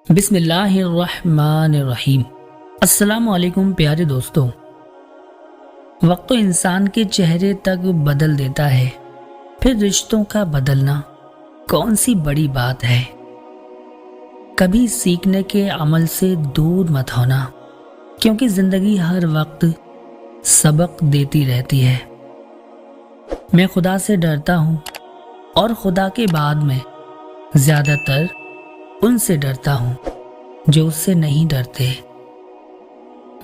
بسم اللہ الرحمن الرحیم۔ السلام علیکم پیارے دوستوں۔ وقت تو انسان کے چہرے تک بدل دیتا ہے، پھر رشتوں کا بدلنا کون سی بڑی بات ہے۔ کبھی سیکھنے کے عمل سے دور مت ہونا، کیونکہ زندگی ہر وقت سبق دیتی رہتی ہے۔ میں خدا سے ڈرتا ہوں، اور خدا کے بعد میں زیادہ تر ان سے ڈرتا ہوں جو اس سے نہیں ڈرتے۔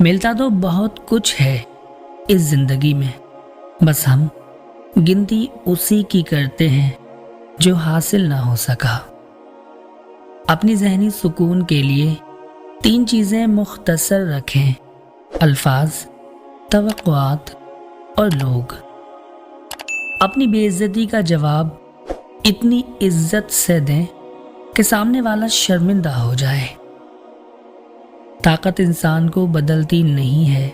ملتا تو بہت کچھ ہے اس زندگی میں، بس ہم گنتی اسی کی کرتے ہیں جو حاصل نہ ہو سکا۔ اپنی ذہنی سکون کے لیے 3 چیزیں مختصر رکھیں: الفاظ، توقعات اور لوگ۔ اپنی بے عزتی کا جواب اتنی عزت سے دیں کہ سامنے والا شرمندہ ہو جائے۔ طاقت انسان کو بدلتی نہیں ہے،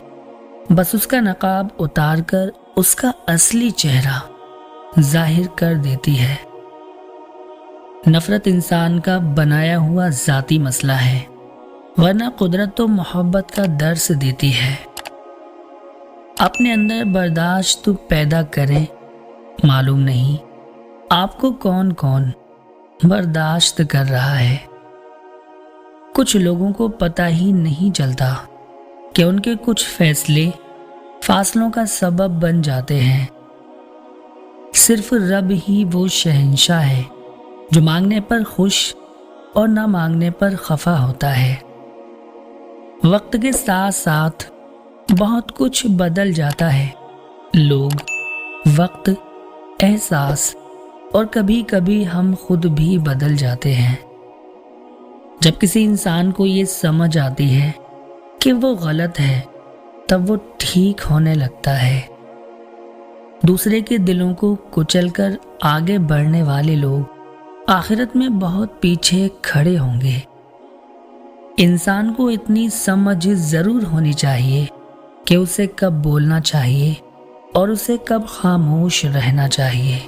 بس اس کا نقاب اتار کر اس کا اصلی چہرہ ظاہر کر دیتی ہے۔ نفرت انسان کا بنایا ہوا ذاتی مسئلہ ہے، ورنہ قدرت تو محبت کا درس دیتی ہے۔ اپنے اندر برداشت پیدا کریں، معلوم نہیں آپ کو کون کون برداشت کر رہا ہے۔ کچھ لوگوں کو پتہ ہی نہیں چلتا کہ ان کے کچھ فیصلے فاصلوں کا سبب بن جاتے ہیں۔ صرف رب ہی وہ شہنشاہ ہے جو مانگنے پر خوش اور نہ مانگنے پر خفا ہوتا ہے۔ وقت کے ساتھ ساتھ بہت کچھ بدل جاتا ہے، لوگ، وقت، احساس، اور کبھی کبھی ہم خود بھی بدل جاتے ہیں۔ جب کسی انسان کو یہ سمجھ آتی ہے کہ وہ غلط ہے، تب وہ ٹھیک ہونے لگتا ہے۔ دوسرے کے دلوں کو کچل کر آگے بڑھنے والے لوگ آخرت میں بہت پیچھے کھڑے ہوں گے۔ انسان کو اتنی سمجھ ضرور ہونی چاہیے کہ اسے کب بولنا چاہیے اور اسے کب خاموش رہنا چاہیے۔